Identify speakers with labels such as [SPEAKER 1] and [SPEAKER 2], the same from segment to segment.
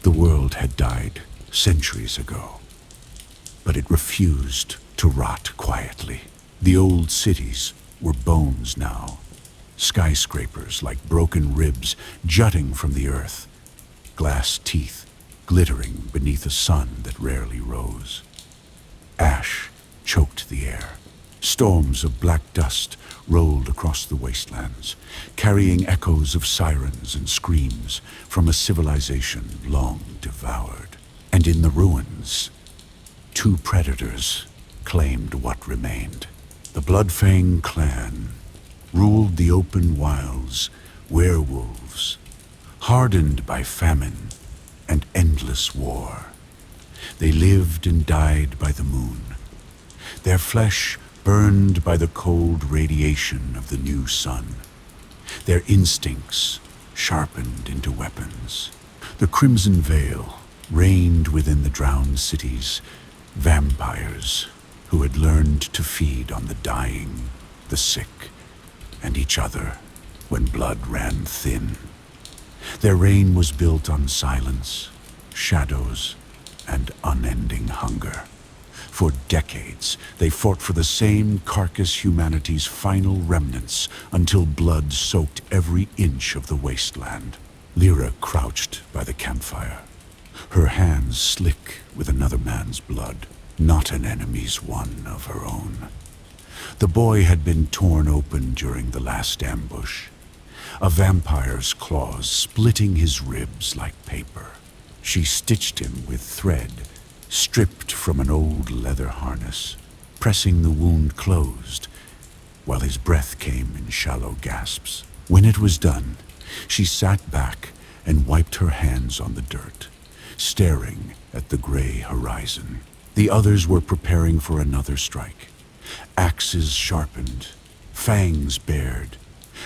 [SPEAKER 1] The world had died centuries ago, but it refused to rot quietly. The old cities were bones now, skyscrapers like broken ribs jutting from the earth, glass teeth glittering beneath a sun that rarely rose. Ash choked the air. Storms of black dust rolled across the wastelands, carrying echoes of sirens and screams from a civilization long devoured. And in the ruins, two predators claimed what remained. The Bloodfang clan ruled the open wilds, werewolves, hardened by famine and endless war. They lived and died by the moon, their flesh burned by the cold radiation of the new sun, their instincts sharpened into weapons. The Crimson Veil reigned within the drowned cities, vampires who had learned to feed on the dying, the sick, and each other when blood ran thin. Their reign was built on silence, shadows, and unending hunger. For decades, they fought for the same carcass humanity's final remnants until blood soaked every inch of the wasteland. Lyra crouched by the campfire, her hands slick with another man's blood, not an enemy's one of her own. The boy had been torn open during the last ambush, a vampire's claws splitting his ribs like paper. She stitched him with thread, stripped from an old leather harness, pressing the wound closed, while his breath came in shallow gasps. When it was done, she sat back and wiped her hands on the dirt, staring at the gray horizon. The others were preparing for another strike. Axes sharpened, fangs bared,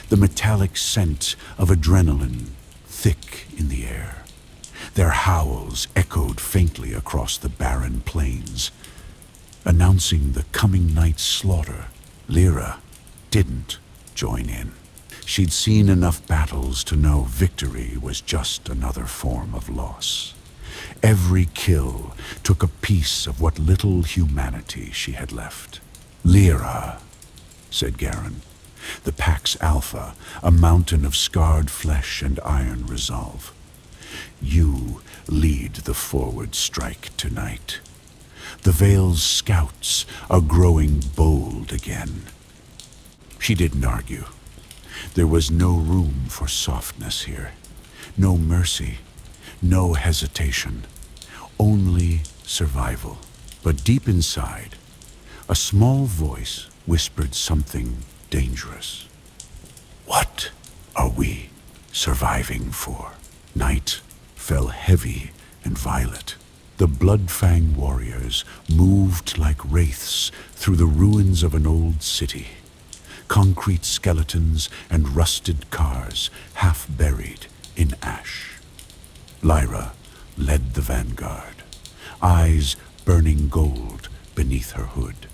[SPEAKER 1] the metallic scent of adrenaline thick in the air. Their howls echoed faintly across the barren plains, announcing the coming night's slaughter. Lyra didn't join in. She'd seen enough battles to know victory was just another form of loss. Every kill took a piece of what little humanity she had left. "Lyra," said Garen, the pack's alpha, a mountain of scarred flesh and iron resolve. "You lead the forward strike tonight. The Veil's scouts are growing bold again." She didn't argue. There was no room for softness here. No mercy, no hesitation, only survival. But deep inside, a small voice whispered something dangerous. "What are we surviving for?" Night fell heavy and violet. The Bloodfang warriors moved like wraiths through the ruins of an old city. Concrete skeletons and rusted cars half buried in ash. Lyra led the vanguard, eyes burning gold beneath her hood.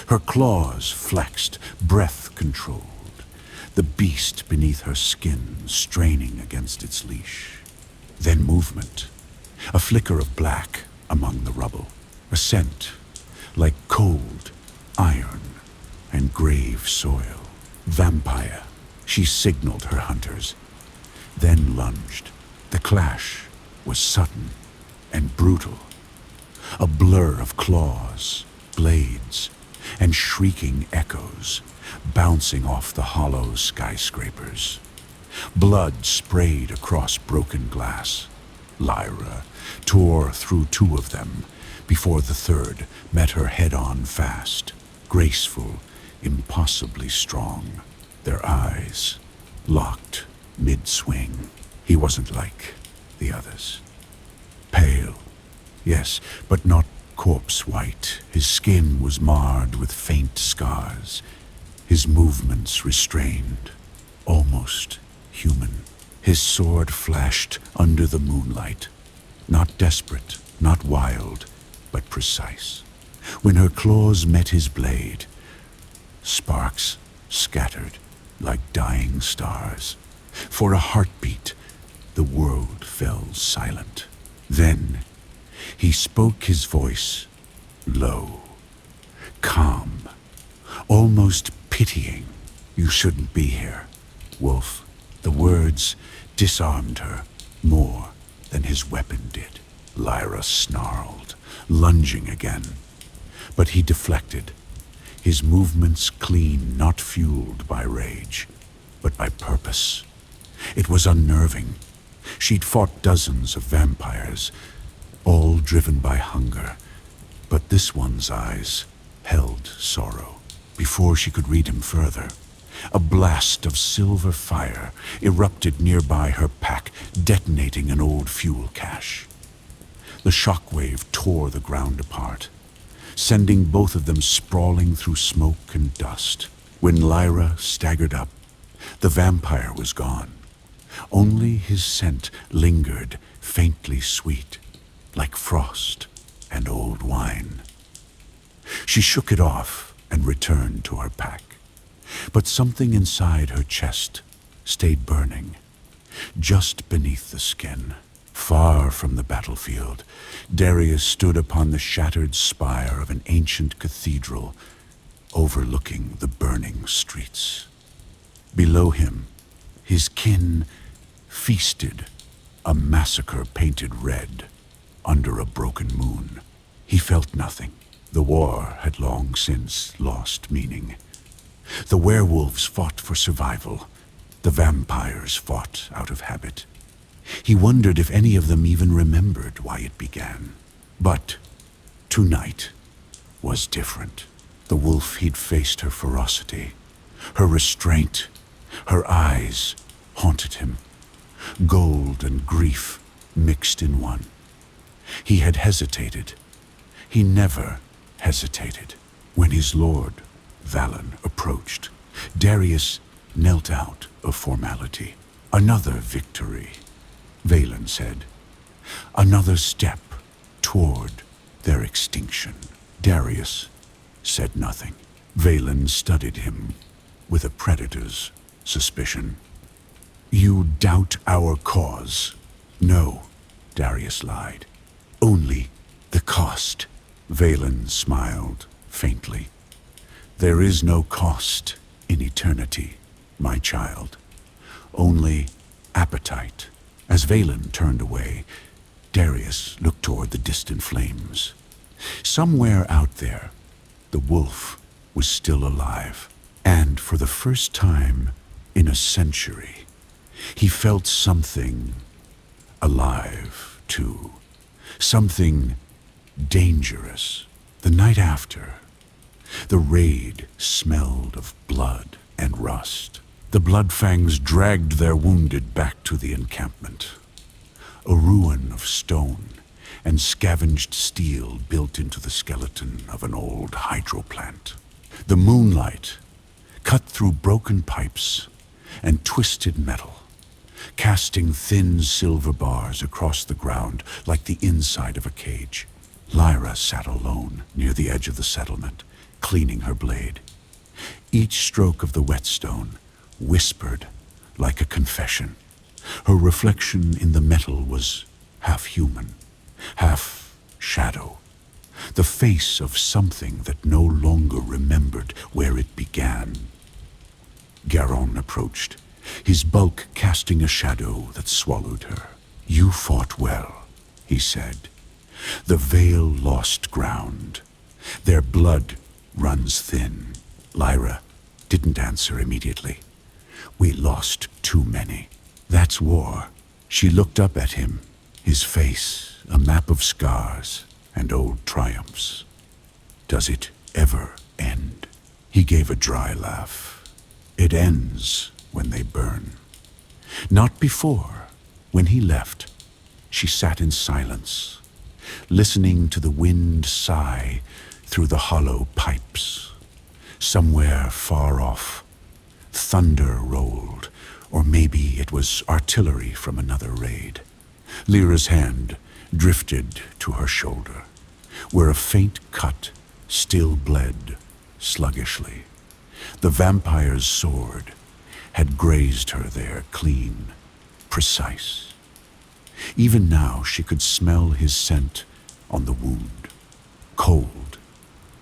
[SPEAKER 1] Her claws flexed, breath controlled, the beast beneath her skin straining against its leash. Then movement, a flicker of black among the rubble, a scent like cold iron and grave soil. "Vampire," she signaled her hunters, then lunged. The clash was sudden and brutal, a blur of claws, blades, and shrieking echoes bouncing off the hollow skyscrapers. Blood sprayed across broken glass. Lyra tore through two of them before the third met her head-on fast, graceful, impossibly strong. Their eyes locked mid-swing. He wasn't like the others. Pale, yes, but not corpse-white. His skin was marred with faint scars, his movements restrained, almost human. His sword flashed under the moonlight, not desperate, not wild, but precise. When her claws met his blade, sparks scattered like dying stars. For a heartbeat, the world fell silent. Then he spoke, his voice low, calm, almost pitying. "You shouldn't be here, Wolf." The words disarmed her more than his weapon did. Lyra snarled, lunging again. But he deflected, his movements clean, not fueled by rage, but by purpose. It was unnerving. She'd fought dozens of vampires, all driven by hunger, but this one's eyes held sorrow. Before she could read him further, a blast of silver fire erupted nearby her pack, detonating an old fuel cache. The shockwave tore the ground apart, sending both of them sprawling through smoke and dust. When Lyra staggered up, the vampire was gone. Only his scent lingered, faintly sweet, like frost and old wine. She shook it off and returned to her pack. But something inside her chest stayed burning, just beneath the skin. Far from the battlefield, Darius stood upon the shattered spire of an ancient cathedral, overlooking the burning streets. Below him, his kin feasted, a massacre painted red under a broken moon. He felt nothing. The war had long since lost meaning. The werewolves fought for survival. The vampires fought out of habit. He wondered if any of them even remembered why it began. But tonight was different. The wolf he'd faced her ferocity, her restraint, her eyes haunted him. Gold and grief mixed in one. He had hesitated. He never hesitated. When his lord, Valen, approached, Darius knelt out of formality. "Another victory," Valen said. "Another step toward their extinction." Darius said nothing. Valen studied him with a predator's suspicion. "You doubt our cause?" "No," Darius lied. "Only the cost." Valen smiled faintly. "There is no cost in eternity, my child. Only appetite." As Valen turned away, Darius looked toward the distant flames. Somewhere out there, the wolf was still alive. And for the first time in a century, he felt something alive, too. Something dangerous. The night after, the raid smelled of blood and rust. The Bloodfangs dragged their wounded back to the encampment. A ruin of stone and scavenged steel built into the skeleton of an old hydro plant. The moonlight cut through broken pipes and twisted metal, casting thin silver bars across the ground like the inside of a cage. Lyra sat alone near the edge of the settlement, cleaning her blade. Each stroke of the whetstone whispered like a confession. Her reflection in the metal was half human, half shadow, the face of something that no longer remembered where it began. Garon approached, his bulk casting a shadow that swallowed her. "You fought well," he said. "The Veil lost ground. Their blood runs thin." Lyra didn't answer immediately. "We lost too many. That's war." She looked up at him, his face a map of scars and old triumphs. "Does it ever end?" He gave a dry laugh. "It ends when they burn. Not before." When he left, she sat in silence, listening to the wind sigh through the hollow pipes. Somewhere far off, thunder rolled, or maybe it was artillery from another raid. Lyra's hand drifted to her shoulder, where a faint cut still bled sluggishly. The vampire's sword had grazed her there, clean, precise. Even now she could smell his scent on the wound. Cold,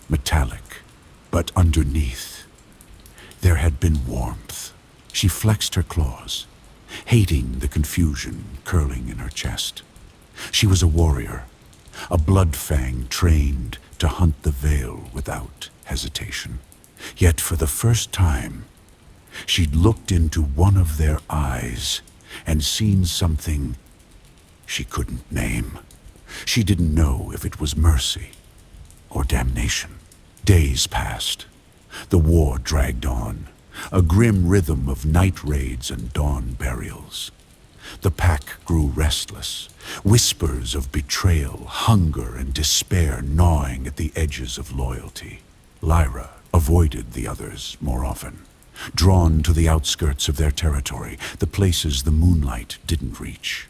[SPEAKER 1] metallic, but underneath there had been warmth. She flexed her claws, hating the confusion curling in her chest. She was a warrior, a blood fang trained to hunt the veil without hesitation. Yet for the first time, she'd looked into one of their eyes and seen something she couldn't name. She didn't know if it was mercy or damnation. Days passed. The war dragged on, a grim rhythm of night raids and dawn burials. The pack grew restless, whispers of betrayal, hunger, and despair gnawing at the edges of loyalty. Lyra avoided the others more often, drawn to the outskirts of their territory, the places the moonlight didn't reach.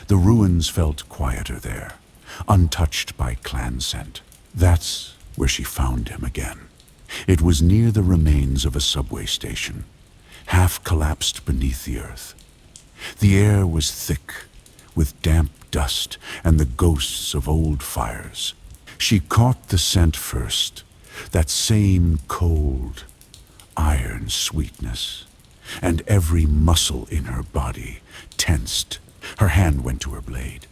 [SPEAKER 1] The ruins felt quieter there, untouched by clan scent. That's where she found him again. It was near the remains of a subway station, half collapsed beneath the earth. The air was thick with damp dust and the ghosts of old fires. She caught the scent first, that same cold, iron sweetness, and every muscle in her body tensed. Her hand went to her blade,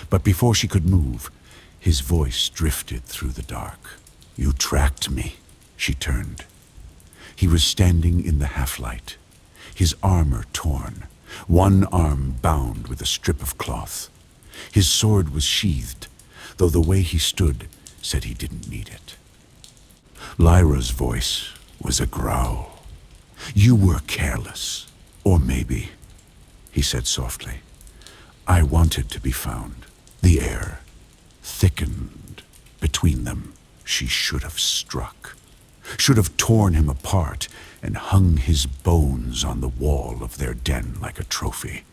[SPEAKER 1] but before she could move, his voice drifted through the dark. "You tracked me." She turned. He was standing in the half-light, his armor torn, one arm bound with a strip of cloth. His sword was sheathed, though the way he stood said he didn't need it. Lyra's voice was a growl. "You were careless, or maybe," he said softly. "I wanted to be found." The air thickened between them. She should have struck, should have torn him apart and hung his bones on the wall of their den like a trophy.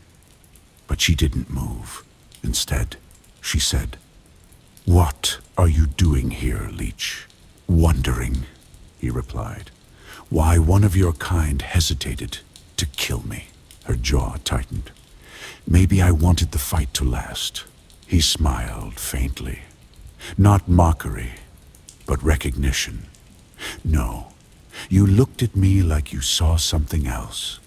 [SPEAKER 1] But she didn't move. Instead, she said, "What are you doing here, Leech?" "Wondering," he replied, "why one of your kind hesitated to kill me." Her jaw tightened. "Maybe I wanted the fight to last." He smiled faintly. Not mockery, but recognition. "No, you looked at me like you saw something else.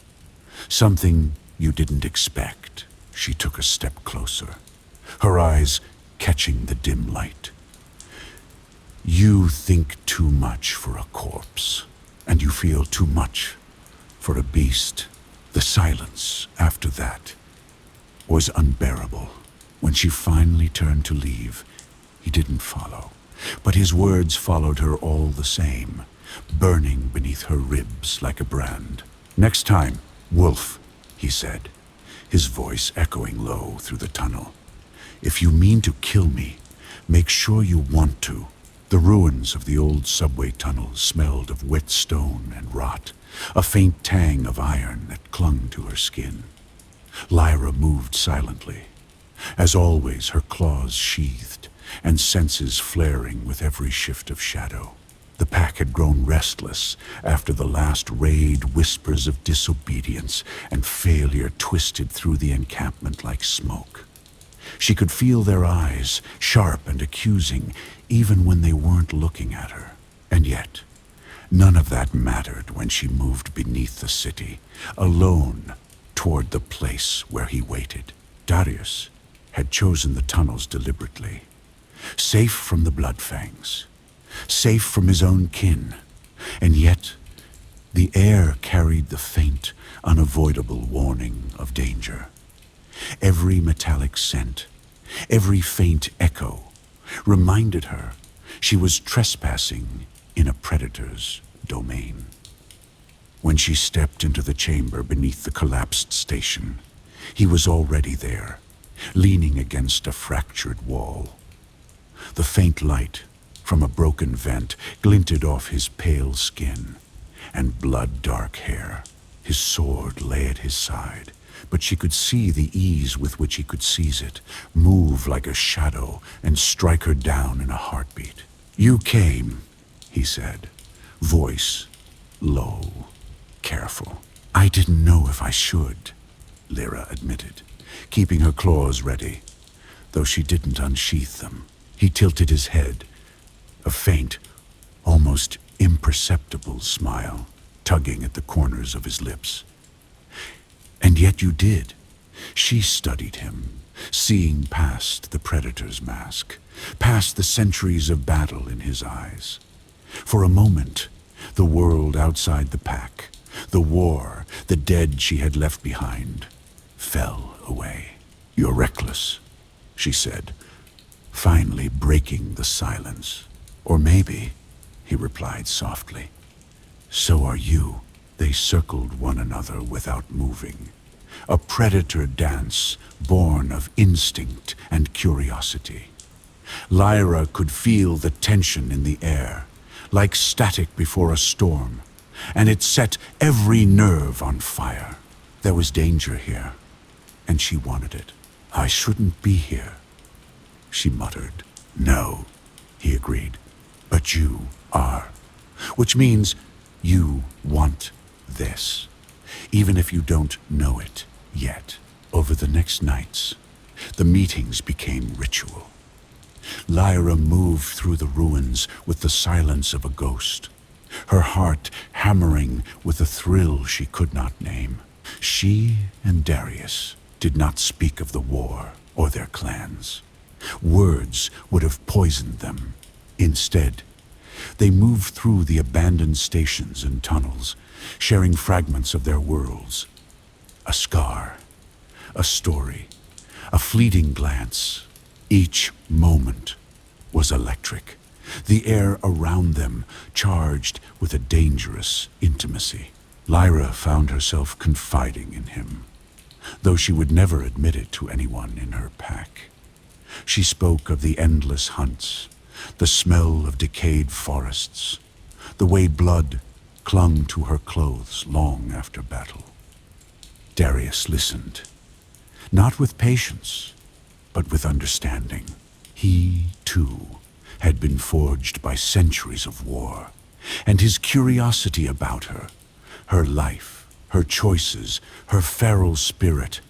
[SPEAKER 1] Something you didn't expect." She took a step closer, her eyes catching the dim light. "You think too much for a corpse, and you feel too much for a beast." The silence after that was unbearable. When she finally turned to leave, he didn't follow, but his words followed her all the same, burning beneath her ribs like a brand. "Next time, Wolf," he said, his voice echoing low through the tunnel. "If you mean to kill me, make sure you want to." The ruins of the old subway tunnel smelled of wet stone and rot, a faint tang of iron that clung to her skin. Lyra moved silently, as always, her claws sheathed and senses flaring with every shift of shadow. The pack had grown restless after the last raid. Whispers of disobedience and failure twisted through the encampment like smoke. She could feel their eyes, sharp and accusing, even when they weren't looking at her. And yet, none of that mattered when she moved beneath the city, alone toward the place where he waited. Darius had chosen the tunnels deliberately, safe from the bloodfangs, safe from his own kin, and yet the air carried the faint, unavoidable warning of danger. Every metallic scent, every faint echo, reminded her she was trespassing in a predator's domain. When she stepped into the chamber beneath the collapsed station, he was already there, leaning against a fractured wall. The faint light from a broken vent glinted off his pale skin and blood-dark hair. His sword lay at his side, but she could see the ease with which he could seize it, move like a shadow, and strike her down in a heartbeat. "You came," he said, voice low, careful. "I didn't know if I should," Lyra admitted. keeping her claws ready, though she didn't unsheath them. He tilted his head, a faint, almost imperceptible smile tugging at the corners of his lips. And yet you did. She studied him, seeing past the predator's mask, past the centuries of battle in his eyes. For a moment, the world outside the pack, the war, the dead she had left behind, fell away. "You're reckless," she said, finally breaking the silence. "Or maybe," he replied softly, "so are you." They circled one another without moving, a predator dance born of instinct and curiosity. Lyra could feel the tension in the air, like static before a storm, and it set every nerve on fire. There was danger here, and she wanted it. "I shouldn't be here," she muttered. "No," he agreed, "but you are. Which means you want this, even if you don't know it yet." Over the next nights, the meetings became ritual. Lyra moved through the ruins with the silence of a ghost, her heart hammering with a thrill she could not name. She and Darius did not speak of the war or their clans. Words would have poisoned them. Instead, they moved through the abandoned stations and tunnels, sharing fragments of their worlds. A scar, a story, a fleeting glance. Each moment was electric, the air around them charged with a dangerous intimacy. Lyra found herself confiding in him, though she would never admit it to anyone in her pack. She spoke of the endless hunts, the smell of decayed forests, the way blood clung to her clothes long after battle. Darius listened, not with patience, but with understanding. He, too, had been forged by centuries of war, and his curiosity about her life, her choices, her feral spirit,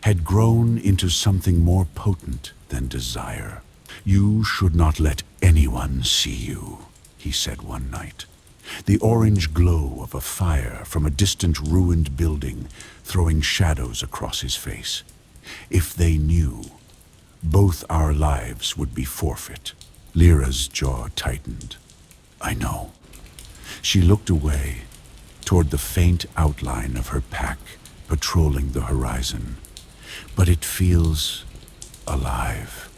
[SPEAKER 1] had grown into something more potent than desire. "You should not let anyone see you," he said one night, the orange glow of a fire from a distant ruined building throwing shadows across his face. "If they knew, both our lives would be forfeit." Lyra's jaw tightened. "I know." She looked away, toward the faint outline of her pack patrolling the horizon. "But it feels alive.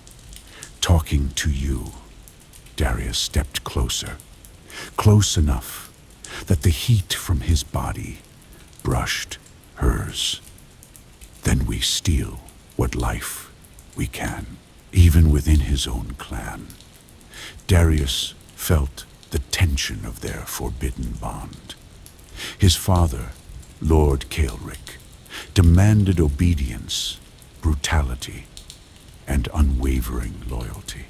[SPEAKER 1] Talking to you." Darius stepped closer, close enough that the heat from his body brushed hers. "Then we steal what life we can, even within his own clan." Darius felt the tension of their forbidden bond. His father, Lord Kaelric, demanded obedience, brutality, and unwavering loyalty.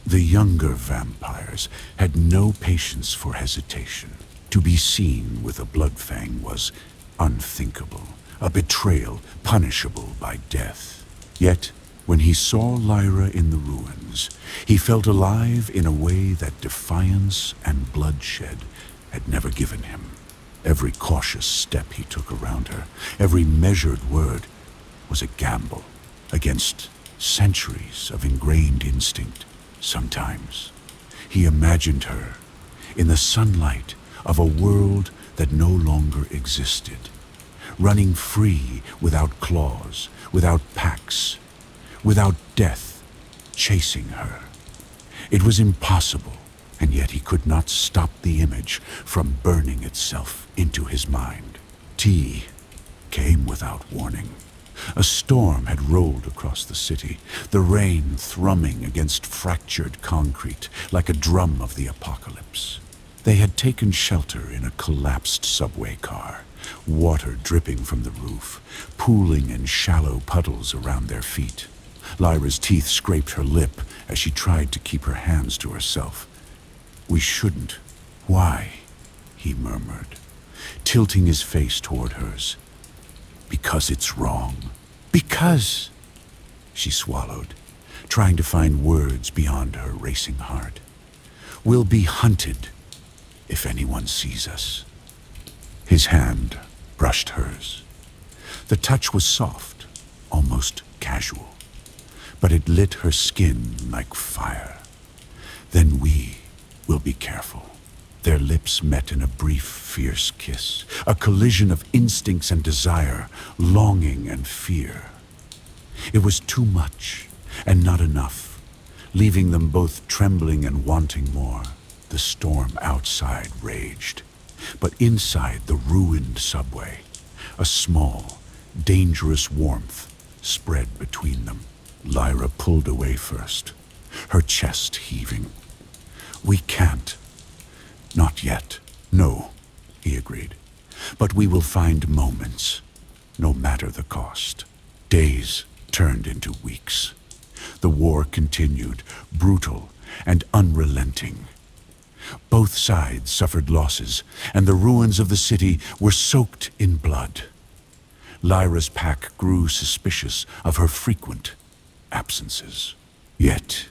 [SPEAKER 1] The younger vampires had no patience for hesitation. To be seen with a bloodfang was unthinkable, a betrayal punishable by death. Yet, when he saw Lyra in the ruins, he felt alive in a way that defiance and bloodshed had never given him. Every cautious step he took around her, every measured word, was a gamble against centuries of ingrained instinct. Sometimes he imagined her in the sunlight of a world that no longer existed, running free without claws, without packs, without death chasing her. It was impossible, and yet he could not stop the image from burning itself into his mind. Tea came without warning. A storm had rolled across the city, the rain thrumming against fractured concrete like a drum of the apocalypse. They had taken shelter in a collapsed subway car, water dripping from the roof, pooling in shallow puddles around their feet. Lyra's teeth scraped her lip as she tried to keep her hands to herself. "We shouldn't." "Why?" he murmured, tilting his face toward hers. "Because it's wrong." "Because," She swallowed, trying to find words beyond her racing heart. "We'll be hunted if anyone sees us." His hand brushed hers. The touch was soft, almost casual, but it lit her skin like fire. "Then we will be careful." Their lips met in a brief, fierce kiss, a collision of instincts and desire, longing and fear. It was too much, and not enough, leaving them both trembling and wanting more. The storm outside raged, but inside the ruined subway, a small, dangerous warmth spread between them. Lyra pulled away first, her chest heaving. "We can't. Not yet." "No," he agreed. "But we will find moments, no matter the cost." Days turned into weeks. The war continued, brutal and unrelenting. Both sides suffered losses, and the ruins of the city were soaked in blood. Lyra's pack grew suspicious of her frequent absences. Yet,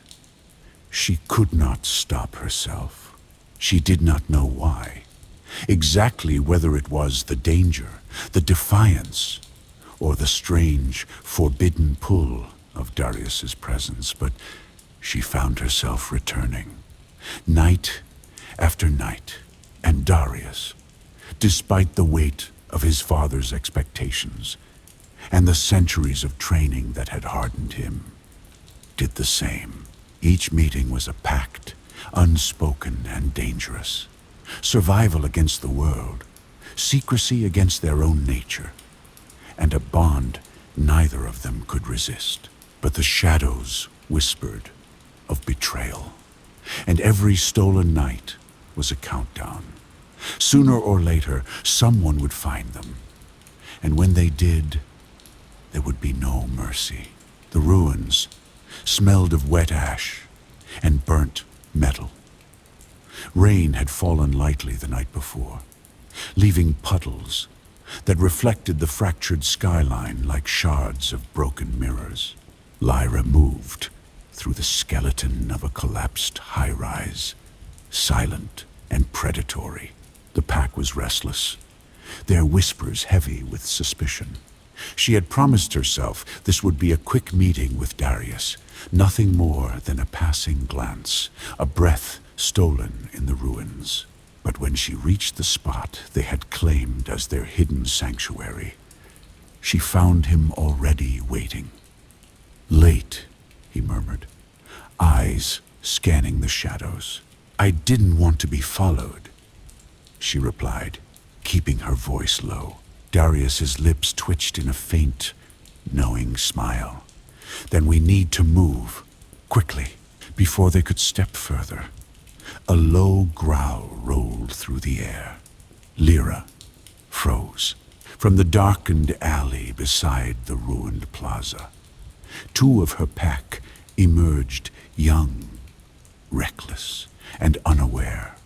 [SPEAKER 1] she could not stop herself. She did not know why, exactly whether it was the danger, the defiance, or the strange, forbidden pull of Darius's presence, but she found herself returning, night after night, and Darius, despite the weight of his father's expectations and the centuries of training that had hardened him, did the same. Each meeting was a pact, unspoken and dangerous. Survival against the world, secrecy against their own nature, and a bond neither of them could resist. But the shadows whispered of betrayal, and every stolen night was a countdown. Sooner or later, someone would find them, and when they did, there would be no mercy. The ruins smelled of wet ash and burnt metal. Rain had fallen lightly the night before, leaving puddles that reflected the fractured skyline like shards of broken mirrors. Lyra moved through the skeleton of a collapsed high-rise, silent and predatory. The pack was restless, their whispers heavy with suspicion. She had promised herself this would be a quick meeting with Darius, nothing more than a passing glance, a breath stolen in the ruins. But when she reached the spot they had claimed as their hidden sanctuary, she found him already waiting. "Late," he murmured, eyes scanning the shadows. "I didn't want to be followed," she replied, keeping her voice low. Darius's lips twitched in a faint, knowing smile. "Then we need to move, quickly." Before they could step further, a low growl rolled through the air. Lyra froze. From the darkened alley beside the ruined plaza, two of her pack emerged, young, reckless, and unaware.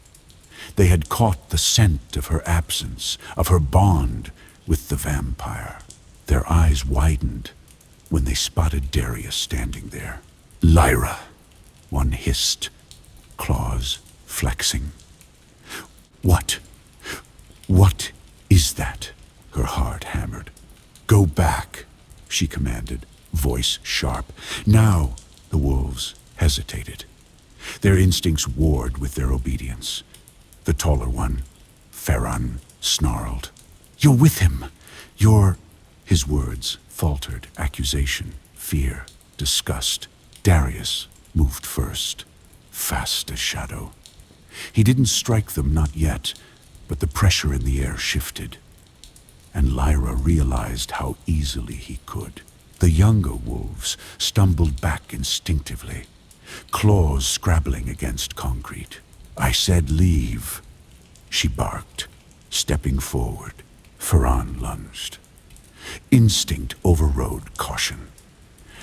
[SPEAKER 1] They had caught the scent of her absence, of her bond with the vampire. Their eyes widened when they spotted Darius standing there. "Lyra," one hissed, claws flexing. What is that?" Her heart hammered. "Go back," she commanded, voice sharp. Now the wolves hesitated. Their instincts warred with their obedience. The taller one, Ferran, snarled. "You're with him! You're—" His words faltered, accusation, fear, disgust. Darius moved first, fast as shadow. He didn't strike them, not yet, but the pressure in the air shifted, and Lyra realized how easily he could. The younger wolves stumbled back instinctively, claws scrabbling against concrete. "I said leave," she barked, stepping forward. Ferran lunged. Instinct overrode caution.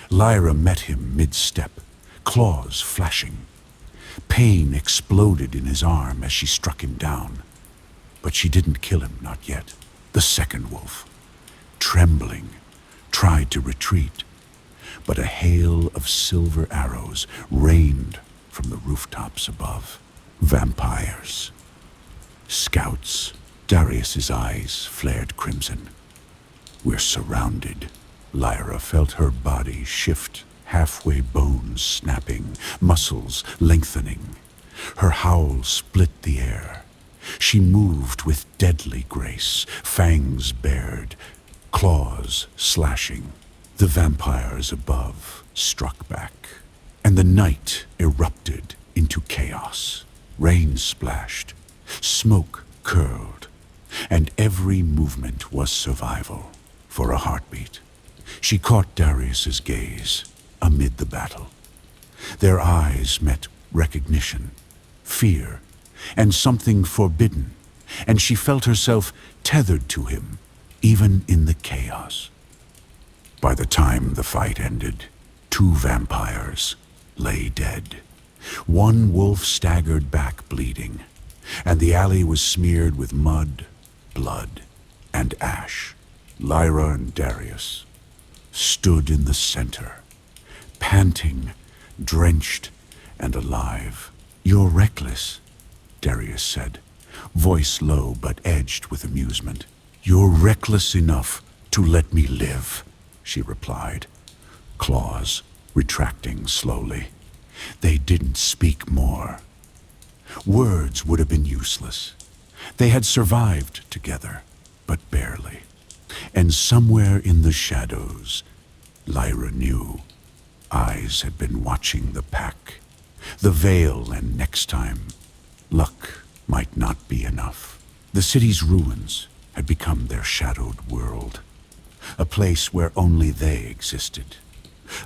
[SPEAKER 1] Lyra met him mid-step, claws flashing. Pain exploded in his arm as she struck him down. But she didn't kill him, not yet. The second wolf, trembling, tried to retreat. but a hail of silver arrows rained from the rooftops above. Vampires. Scouts. Darius's eyes flared crimson. We're surrounded. Lyra felt her body shift, halfway, bones snapping, muscles lengthening. Her howl split the air. She moved with deadly grace, fangs bared, claws slashing. The vampires above struck back, and the night erupted into chaos. Rain splashed, smoke curled, and every movement was survival. For a heartbeat, she caught Darius's gaze amid the battle. Their eyes met recognition, fear, and something forbidden, and she felt herself tethered to him, even in the chaos. By the time the fight ended, 2 vampires lay dead. One wolf staggered back bleeding, and the alley was smeared with mud, blood, and ash. Lyra and Darius stood in the center, panting, drenched, and alive. "You're reckless," Darius said, voice low but edged with amusement. "You're reckless enough to let me live," she replied, claws retracting slowly. They didn't speak more. Words would have been useless. They had survived together, but barely. And somewhere in the shadows, Lyra knew, eyes had been watching the pack. The veil, and next time, luck might not be enough. The city's ruins had become their shadowed world, a place where only they existed.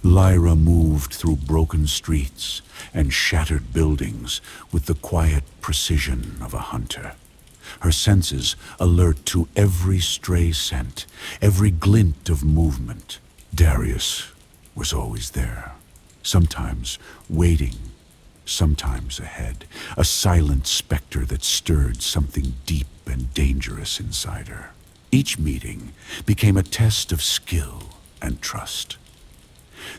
[SPEAKER 1] Lyra moved through broken streets and shattered buildings with the quiet precision of a hunter. Her senses alert to every stray scent, every glint of movement. Darius was always there, sometimes waiting, sometimes ahead, a silent specter that stirred something deep and dangerous inside her. Each meeting became a test of skill and trust.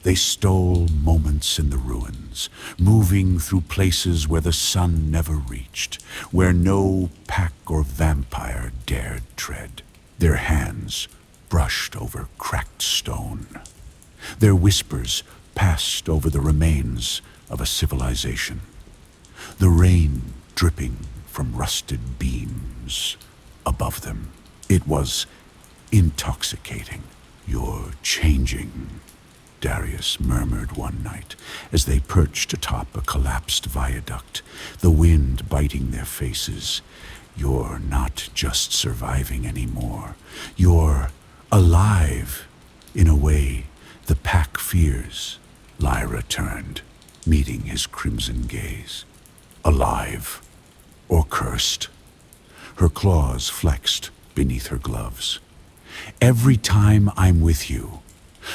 [SPEAKER 1] They stole moments in the ruins, moving through places where the sun never reached, where no pack or vampire dared tread. Their hands brushed over cracked stone. Their whispers passed over the remains of a civilization. The rain dripping from rusted beams above them. It was intoxicating. "You're changing," Darius murmured one night as they perched atop a collapsed viaduct, the wind biting their faces. "You're not just surviving anymore. You're alive, in a way the pack fears." Lyra turned, meeting his crimson gaze. "Alive, or cursed?" Her claws flexed beneath her gloves. "Every time I'm with you,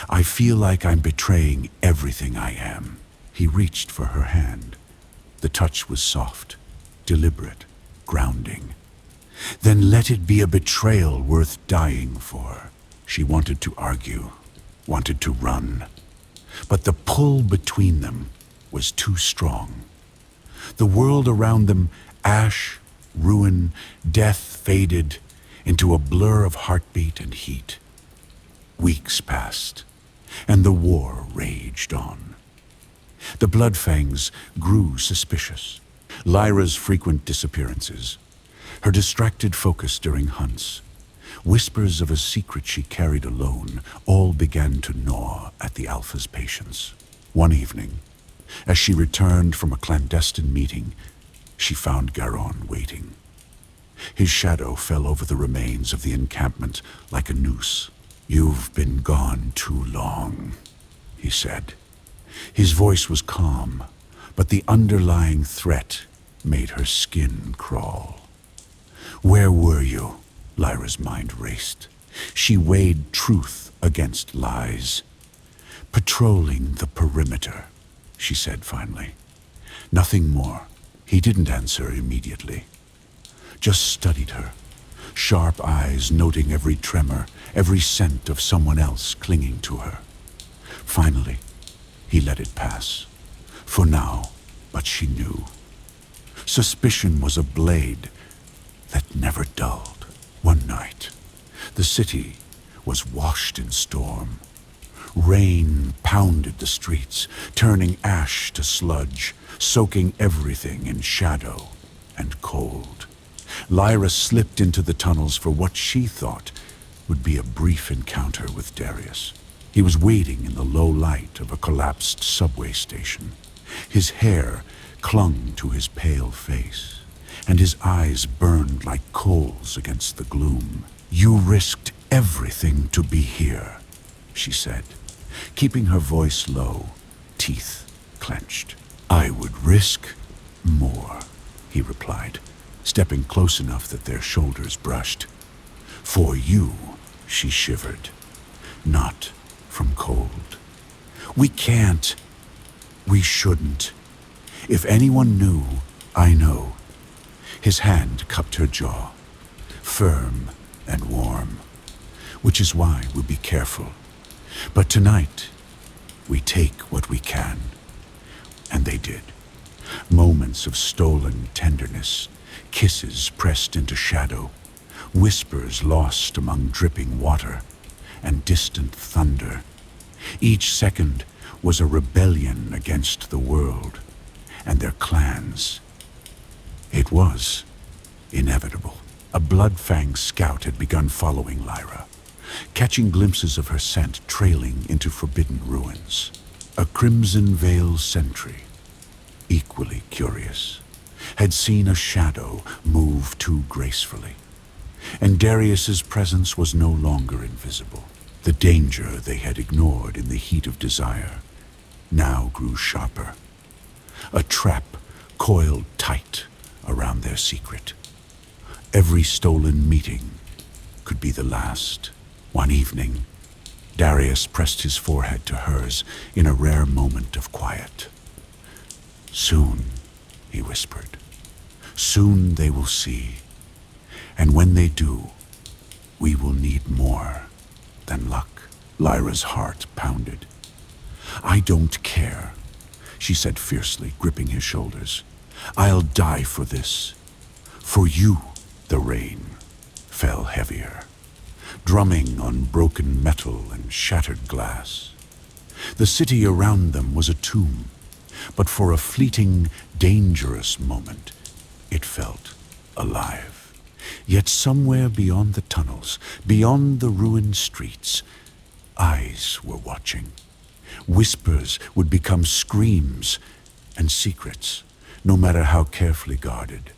[SPEAKER 1] I feel like I'm betraying everything I am." He reached for her hand. The touch was soft, deliberate, grounding. "Then let it be a betrayal worth dying for." She wanted to argue, wanted to run, but the pull between them was too strong. The world around them, ash, ruin, death, faded into a blur of heartbeat and heat. Weeks passed, and the war raged on. The Bloodfangs grew suspicious. Lyra's frequent disappearances, her distracted focus during hunts, whispers of a secret she carried alone, all began to gnaw at the Alpha's patience. One evening, as she returned from a clandestine meeting, she found Garon waiting. His shadow fell over the remains of the encampment like a noose. "You've been gone too long," he said. His voice was calm, but the underlying threat made her skin crawl. "Where were you?" Lyra's mind raced. She weighed truth against lies. "Patrolling the perimeter," she said finally. Nothing more. He didn't answer immediately, just studied her, sharp eyes noting every tremor, every scent of someone else clinging to her. Finally, he let it pass. For now, but she knew. Suspicion was a blade that never dulled. One night, the city was washed in storm. Rain pounded the streets, turning ash to sludge, soaking everything in shadow and cold. Lyra slipped into the tunnels for what she thought would be a brief encounter with Darius. He was waiting in the low light of a collapsed subway station. His hair clung to his pale face, and his eyes burned like coals against the gloom. "You risked everything to be here," she said, keeping her voice low, teeth clenched. "I would risk more," he replied, stepping close enough that their shoulders brushed. "For you," she shivered, "not from cold. We can't. We shouldn't. If anyone knew, I know." His hand cupped her jaw, firm and warm. "Which is why we'll be careful. But tonight, we take what we can." And they did. Moments of stolen tenderness, kisses pressed into shadow, whispers lost among dripping water, and distant thunder. Each second was a rebellion against the world and their clans. It was inevitable. A blood-fanged scout had begun following Lyra, catching glimpses of her scent trailing into forbidden ruins. A crimson veil sentry, equally curious, had seen a shadow move too gracefully, and Darius's presence was no longer invisible. The danger they had ignored in the heat of desire now grew sharper. A trap coiled tight around their secret. Every stolen meeting could be the last. One evening, Darius pressed his forehead to hers in a rare moment of quiet. "Soon," he whispered, "soon they will see. And when they do, we will need more than luck." Lyra's heart pounded. "I don't care," she said fiercely, gripping his shoulders. "I'll die for this. For you." The rain fell heavier, drumming on broken metal and shattered glass. The city around them was a tomb, but for a fleeting, dangerous moment, it felt alive. Yet somewhere beyond the tunnels, beyond the ruined streets, eyes were watching. Whispers would become screams, and secrets, no matter how carefully guarded,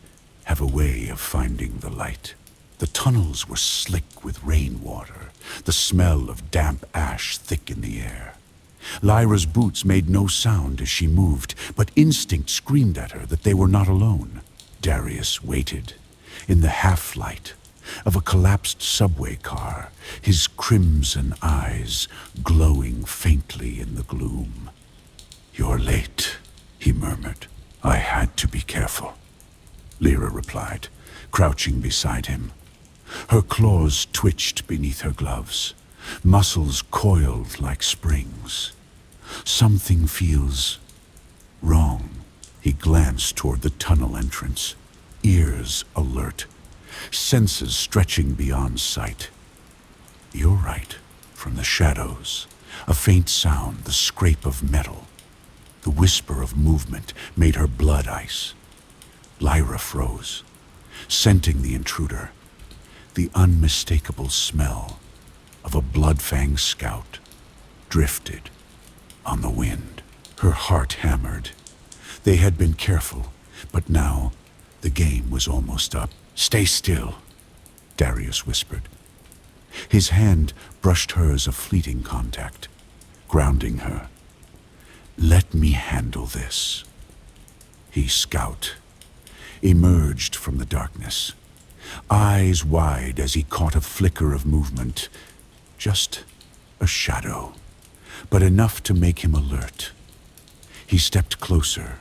[SPEAKER 1] have a way of finding the light. The tunnels were slick with rainwater, the smell of damp ash thick in the air. Lyra's boots made no sound as she moved, but instinct screamed at her that they were not alone. Darius waited, in the half-light of a collapsed subway car, his crimson eyes glowing faintly in the gloom. "You're late," he murmured. "I had to be careful," Lyra replied, crouching beside him. Her claws twitched beneath her gloves, muscles coiled like springs. "Something feels wrong." He glanced toward the tunnel entrance, ears alert, senses stretching beyond sight. "You're right." From the shadows, a faint sound, the scrape of metal, the whisper of movement made her blood ice. Lyra froze, scenting the intruder, the unmistakable smell of a blood-fanged scout drifted on the wind. Her heart hammered. They had been careful, but now the game was almost up. "Stay still," Darius whispered. His hand brushed hers a fleeting contact, grounding her. "Let me handle this." He scout emerged from the darkness, eyes wide as he caught a flicker of movement, just a shadow, but enough to make him alert. He stepped closer,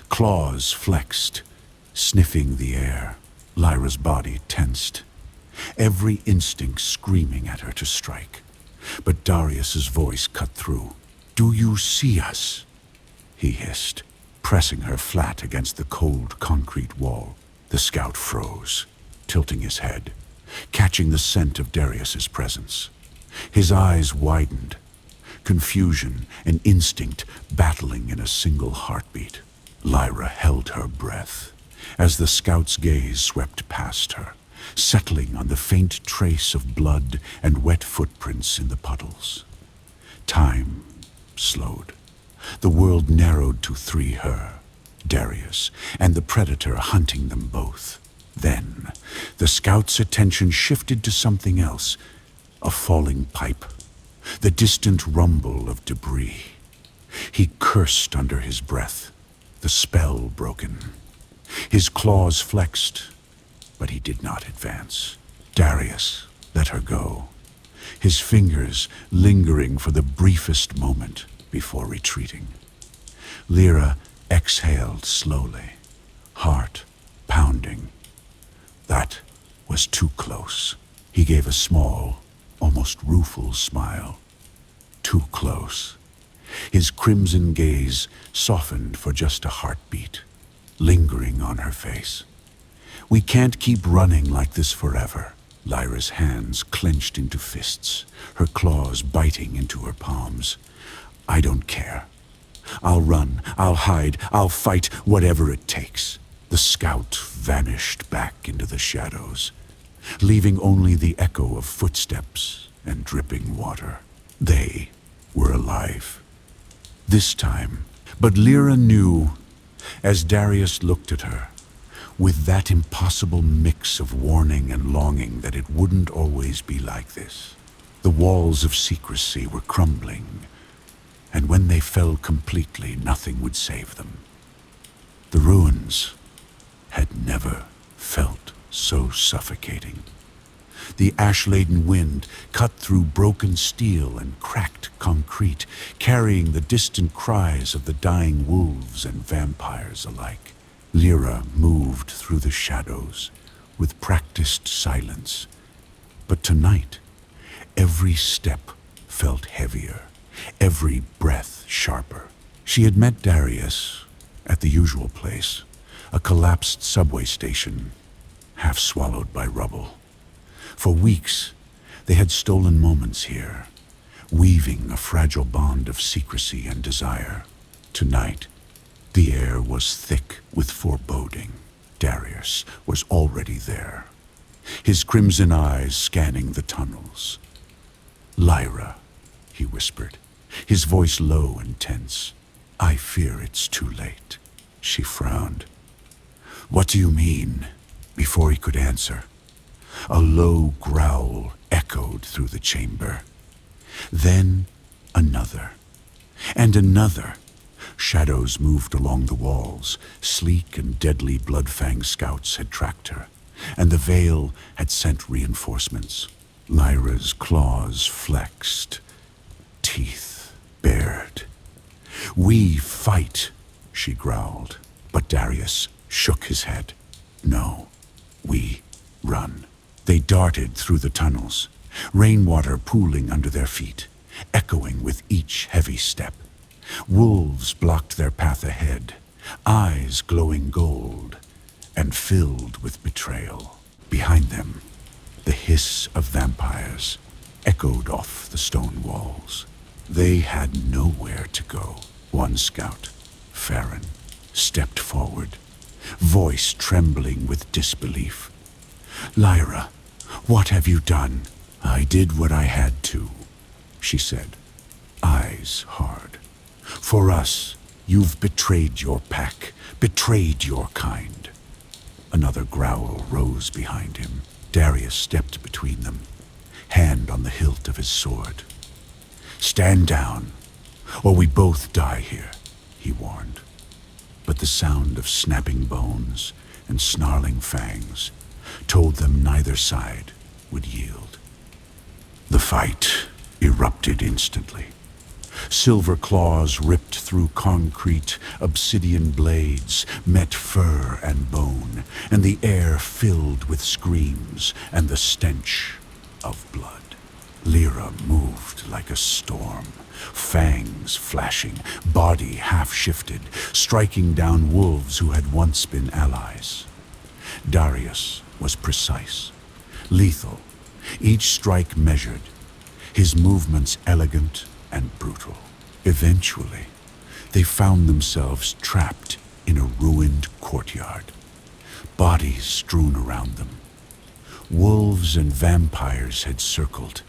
[SPEAKER 1] claws flexed, sniffing the air. Lyra's body tensed, every instinct screaming at her to strike. But Darius's voice cut through. "Do you see us?" he hissed, pressing her flat against the cold concrete wall. The scout froze, tilting his head, catching the scent of Darius's presence. His eyes widened, confusion and instinct battling in a single heartbeat. Lyra held her breath as the scout's gaze swept past her, settling on the faint trace of blood and wet footprints in the puddles. Time slowed. The world narrowed to three: her, Darius, and the predator hunting them both. Then, the scout's attention shifted to something else: a falling pipe, the distant rumble of debris. He cursed under his breath, the spell broken. His claws flexed, but he did not advance. Darius let her go, his fingers lingering for the briefest moment before retreating. Lyra exhaled slowly, heart pounding. That was too close. He gave a small, almost rueful smile. Too close. His crimson gaze softened for just a heartbeat, lingering on her face. "We can't keep running like this forever." Lyra's hands clenched into fists, her claws biting into her palms. "I don't care. I'll run, I'll hide, I'll fight, whatever it takes." The scout vanished back into the shadows, leaving only the echo of footsteps and dripping water. They were alive. This time. But Lyra knew, as Darius looked at her, with that impossible mix of warning and longing, that it wouldn't always be like this. The walls of secrecy were crumbling, and when they fell completely, nothing would save them. The ruins had never felt so suffocating. The ash-laden wind cut through broken steel and cracked concrete, carrying the distant cries of the dying wolves and vampires alike. Lyra moved through the shadows with practiced silence, but tonight, every step felt heavier, every breath sharper. She had met Darius at the usual place, a collapsed subway station, half swallowed by rubble. For weeks, they had stolen moments here, weaving a fragile bond of secrecy and desire. Tonight, the air was thick with foreboding. Darius was already there, his crimson eyes scanning the tunnels. "Lyra," he whispered, his voice low and tense. "I fear it's too late." She frowned. "What do you mean?" Before he could answer, a low growl echoed through the chamber. Then another, and another. Shadows moved along the walls. Sleek and deadly blood-fanged scouts had tracked her, and the veil had sent reinforcements. Lyra's claws flexed, teeth bared. "We fight," she growled, but Darius shook his head. "No, we run." They darted through the tunnels, rainwater pooling under their feet, echoing with each heavy step. Wolves blocked their path ahead, eyes glowing gold and filled with betrayal. Behind them, the hiss of vampires echoed off the stone walls. They had nowhere to go. One scout, Farron, stepped forward, voice trembling with disbelief. "Lyra, what have you done?" "I did what I had to," she said, eyes hard. "For us, you've betrayed your pack, betrayed your kind." Another growl rose behind him. Darius stepped between them, hand on the hilt of his sword. "Stand down, or we both die here," he warned. But the sound of snapping bones and snarling fangs told them neither side would yield. The fight erupted instantly. Silver claws ripped through concrete, obsidian blades met fur and bone, and the air filled with screams and the stench of blood. Lyra moved like a storm, fangs flashing, body half-shifted, striking down wolves who had once been allies. Darius was precise, lethal, each strike measured, his movements elegant and brutal. Eventually, they found themselves trapped in a ruined courtyard, bodies strewn around them. Wolves and vampires had circled,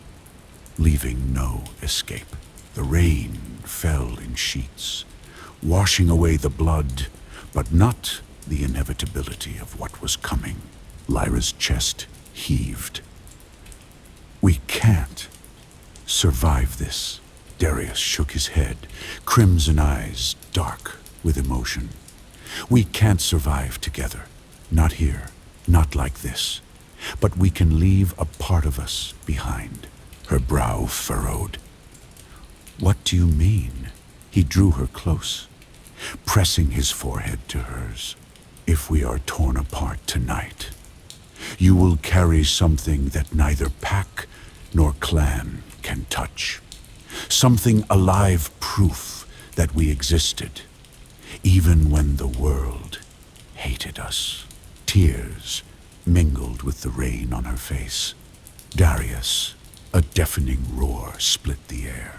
[SPEAKER 1] leaving no escape. The rain fell in sheets, washing away the blood, but not the inevitability of what was coming. Lyra's chest heaved. "We can't survive this." Darius shook his head, crimson eyes dark with emotion. "We can't survive together. Not here, not like this. But we can leave a part of us behind." Her brow furrowed. "What do you mean?" He drew her close, pressing his forehead to hers. "If we are torn apart tonight, you will carry something that neither pack nor clan can touch. Something alive, proof that we existed, even when the world hated us." Tears mingled with the rain on her face. Darius, a deafening roar split the air.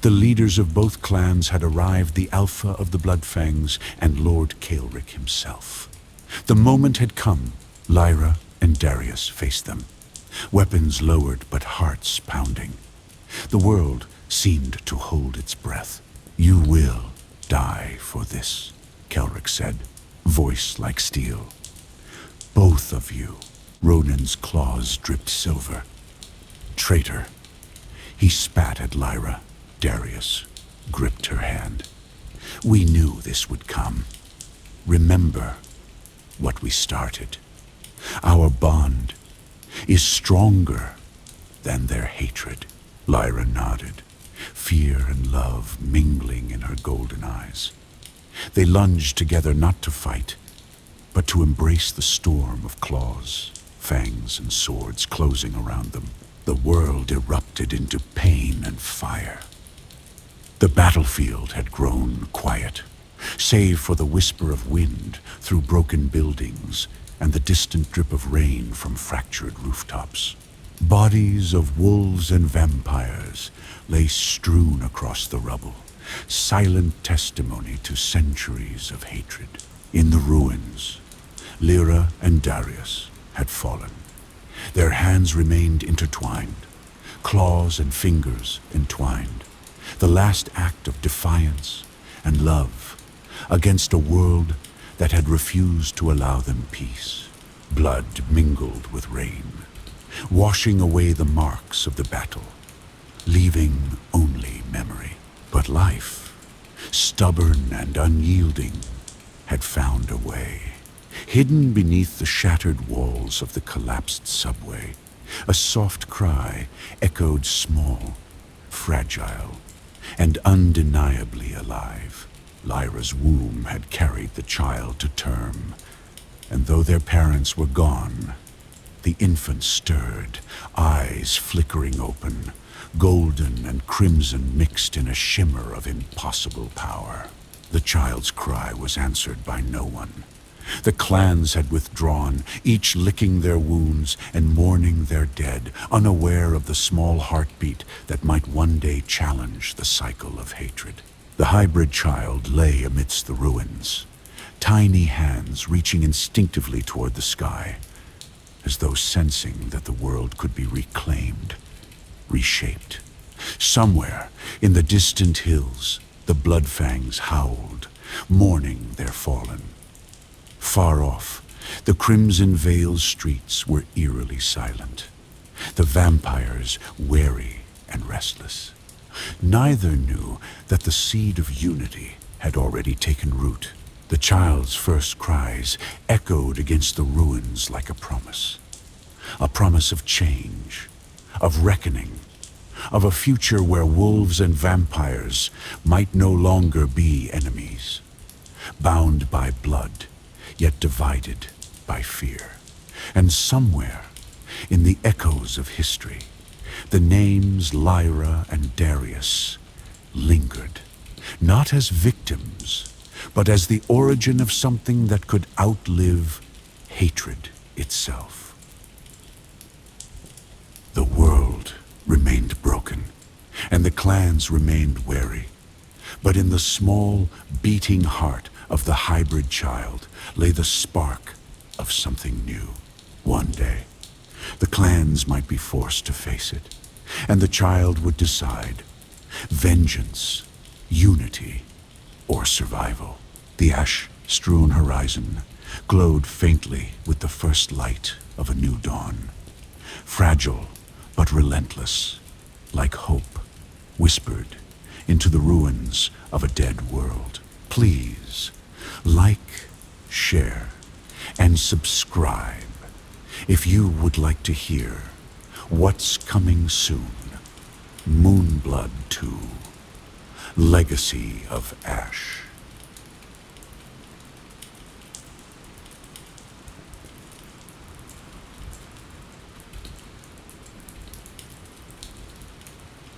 [SPEAKER 1] The leaders of both clans had arrived, the Alpha of the Bloodfangs and Lord Kaelric himself. The moment had come. Lyra and Darius faced them, weapons lowered but hearts pounding. The world seemed to hold its breath. "You will die for this," Kaelric said, voice like steel. "Both of you." Ronan's claws dripped silver. "Traitor." He spat at Lyra. Darius gripped her hand. "We knew this would come. Remember what we started. Our bond is stronger than their hatred." Lyra nodded, fear and love mingling in her golden eyes. They lunged together not to fight, but to embrace the storm of claws, fangs, and swords closing around them. The world erupted into pain and fire. The battlefield had grown quiet, save for the whisper of wind through broken buildings and the distant drip of rain from fractured rooftops. Bodies of wolves and vampires lay strewn across the rubble, silent testimony to centuries of hatred. In the ruins, Lyra and Darius had fallen. Their hands remained intertwined, claws and fingers entwined, the last act of defiance and love against a world that had refused to allow them peace. Blood mingled with rain, washing away the marks of the battle, leaving only memory. But life, stubborn and unyielding, had found a way. Hidden beneath the shattered walls of the collapsed subway, a soft cry echoed, small, fragile, and undeniably alive. Lyra's womb had carried the child to term, and though their parents were gone, the infant stirred, eyes flickering open, golden and crimson mixed in a shimmer of impossible power. The child's cry was answered by no one. The clans had withdrawn, each licking their wounds and mourning their dead, unaware of the small heartbeat that might one day challenge the cycle of hatred. The hybrid child lay amidst the ruins, tiny hands reaching instinctively toward the sky, as though sensing that the world could be reclaimed, reshaped. Somewhere in the distant hills, the Bloodfangs howled, mourning their fallen. Far off, the crimson veiled streets were eerily silent, the vampires wary and restless. Neither knew that the seed of unity had already taken root. The child's first cries echoed against the ruins like a promise of change, of reckoning, of a future where wolves and vampires might no longer be enemies, bound by blood, yet divided by fear. And somewhere, in the echoes of history, the names Lyra and Darius lingered, not as victims, but as the origin of something that could outlive hatred itself. The world remained broken, and the clans remained wary. But in the small, beating heart of the hybrid child lay the spark of something new. One day, the clans might be forced to face it, and the child would decide: vengeance, unity, or survival. The ash-strewn horizon glowed faintly with the first light of a new dawn. Fragile but relentless, like hope, whispered into the ruins of a dead world. Please, like, share, and subscribe if you would like to hear what's coming soon. MoonBlood 2, Legacy of Ash.